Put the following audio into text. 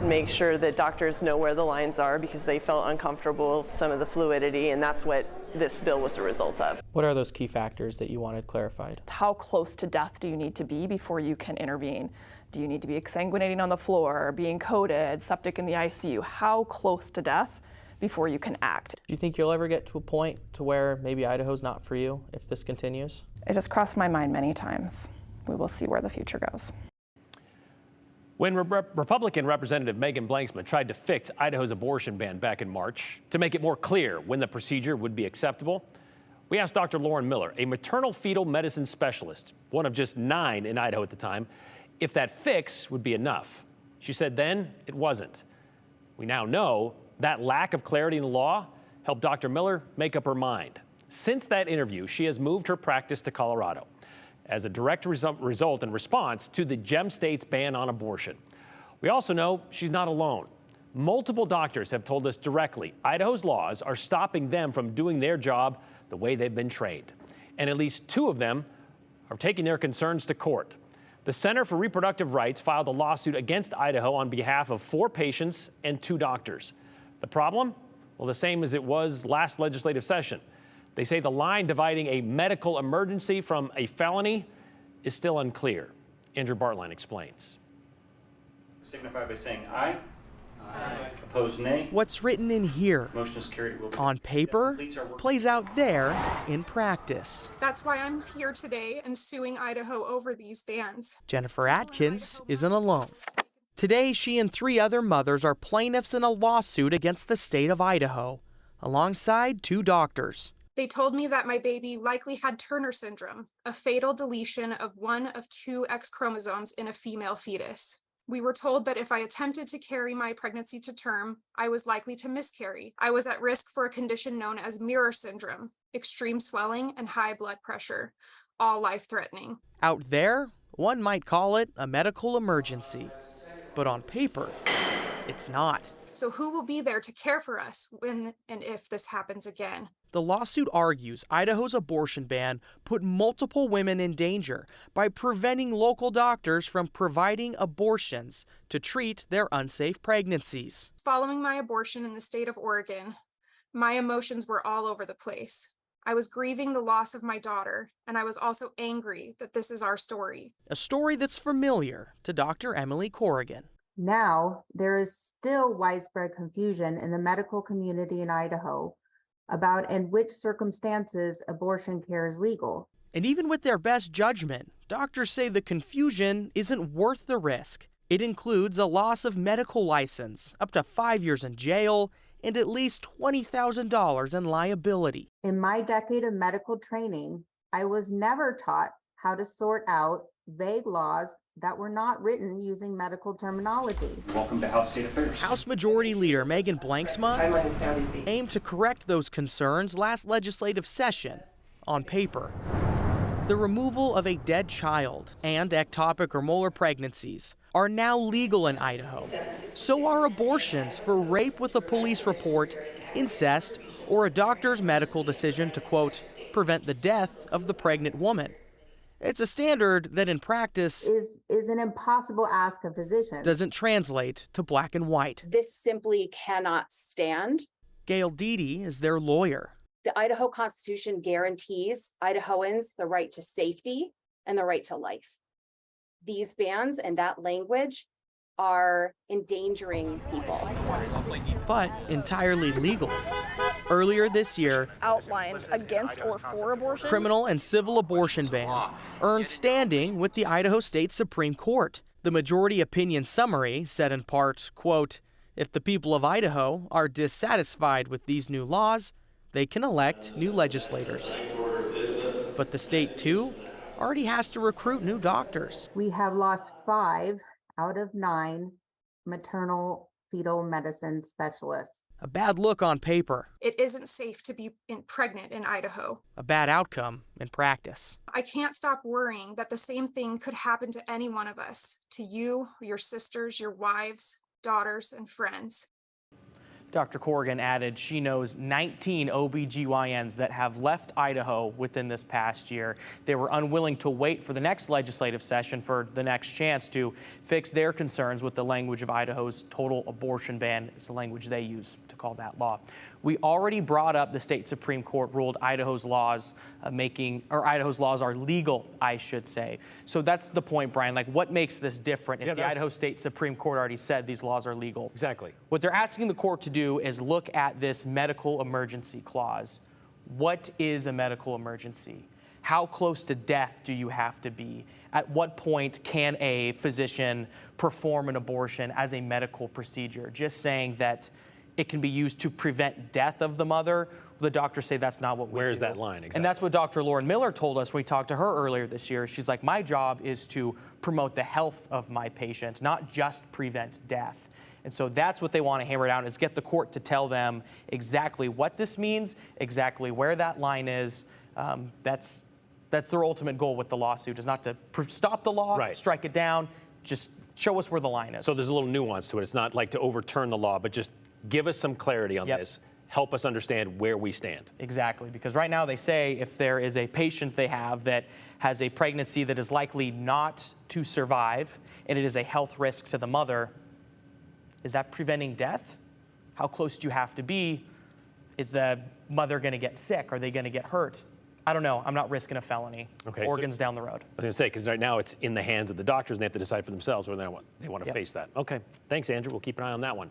make sure that doctors know where the lines are because they felt uncomfortable with some of the fluidity, and that's what this bill was a result of. What are those key factors that you wanted clarified? How close to death do you need to be before you can intervene? Do you need to be exsanguinating on the floor, being coded, septic in the ICU? How close to death before you can act? Do you think you'll ever get to a point to where maybe Idaho's not for you if this continues? It has crossed my mind many times. We will see where the future goes. When Republican Representative Megan Blanksman tried to fix Idaho's abortion ban back in March to make it more clear when the procedure would be acceptable, we asked Dr. Lauren Miller, a maternal fetal medicine specialist, one of just 9 in Idaho at the time, if that fix would be enough. She said then it wasn't. We now know that lack of clarity in the law helped Dr. Miller make up her mind. Since that interview, she has moved her practice to Colorado as a direct result and response to the Gem State's ban on abortion. We also know she's not alone. Multiple doctors have told us directly Idaho's laws are stopping them from doing their job the way they've been trained. And at least 2 of them are taking their concerns to court. The Center for Reproductive Rights filed a lawsuit against Idaho on behalf of 4 patients and 2 doctors. The problem? Well, the same as it was last legislative session. They say the line dividing a medical emergency from a felony is still unclear. Andrew Bartline explains. Signify by saying aye. Aye. Opposed, nay. What's written in here Motion is carried. on paper plays out there in practice. That's why I'm here today and suing Idaho over these bans. Jennifer Atkins isn't alone. Today, she and 3 other mothers are plaintiffs in a lawsuit against the state of Idaho, alongside 2 doctors. They told me that my baby likely had Turner syndrome, a fatal deletion of one of 2 X chromosomes in a female fetus. We were told that if I attempted to carry my pregnancy to term, I was likely to miscarry. I was at risk for a condition known as mirror syndrome, extreme swelling and high blood pressure, all life-threatening. Out there, one might call it a medical emergency, but on paper, it's not. So who will be there to care for us when and if this happens again? The lawsuit argues Idaho's abortion ban put multiple women in danger by preventing local doctors from providing abortions to treat their unsafe pregnancies. Following my abortion in the state of Oregon, my emotions were all over the place. I was grieving the loss of my daughter, and I was also angry that this is our story. A story that's familiar to Dr. Emily Corrigan. Now, there is still widespread confusion in the medical community in Idaho about in which circumstances abortion care is legal. And even with their best judgment, doctors say the confusion isn't worth the risk. It includes a loss of medical license, up to 5 years in jail, and at least $20,000 in liability. In my decade of medical training, I was never taught how to sort out vague laws that were not written using medical terminology. Welcome to House State Affairs. House Majority Leader Megan Blanksma aimed to correct those concerns last legislative session on paper. The removal of a dead child and ectopic or molar pregnancies are now legal in Idaho. So are abortions for rape with a police report, incest, or a doctor's medical decision to, quote, prevent the death of the pregnant woman. It's a standard that in practice is an impossible ask of physicians. Doesn't translate to black and white. This simply cannot stand. Gail Deedy is their lawyer. The Idaho Constitution guarantees Idahoans the right to safety and the right to life. These bans and that language are endangering people. But entirely legal. Earlier this year, Outlines against or for abortion. Criminal and civil abortion bans earned standing with the Idaho State Supreme Court. The majority opinion summary said in part, quote, if the people of Idaho are dissatisfied with these new laws, they can elect new legislators. But the state, too, already has to recruit new doctors. We have lost 5 out of 9 maternal fetal medicine specialists. A bad look on paper. It isn't safe to be pregnant in Idaho. A bad outcome in practice. I can't stop worrying that the same thing could happen to any one of us, to you, your sisters, your wives, daughters, and friends. Dr. Corrigan added she knows 19 OBGYNs that have left Idaho within this past year. They were unwilling to wait for the next legislative session for the next chance to fix their concerns with the language of Idaho's total abortion ban. It's the language they use to call that law. We already brought up the state Supreme Court ruled Idaho's laws Idaho's laws are legal, I should say. So that's the point, Brian. Like, what makes this different if the Idaho State Supreme Court already said these laws are legal? Exactly. What they're asking the court to do is look at this medical emergency clause. What is a medical emergency? How close to death do you have to be? At what point can a physician perform an abortion as a medical procedure? Just saying that it can be used to prevent death of the mother, the doctors say that's not what we do. Where's that line exactly? And that's what Dr. Lauren Miller told us when we talked to her earlier this year. She's like, my job is to promote the health of my patient, not just prevent death. And so that's what they want to hammer down, is get the court to tell them exactly what this means, exactly where that line is. That's their ultimate goal with the lawsuit, is not to stop the law, strike it down, just show us where the line is. So there's a little nuance to it. It's not like to overturn the law, but just give us some clarity on this. Help us understand where we stand. Exactly, because right now they say if there is a patient they have that has a pregnancy that is likely not to survive and it is a health risk to the mother, is that preventing death? How close do you have to be? Is the mother going to get sick? Are they going to get hurt? I don't know. I'm not risking a felony. Okay, Oregon's down the road. I was going to say, because right now it's in the hands of the doctors and they have to decide for themselves whether they want to face that. Okay, thanks, Andrew. We'll keep an eye on that one.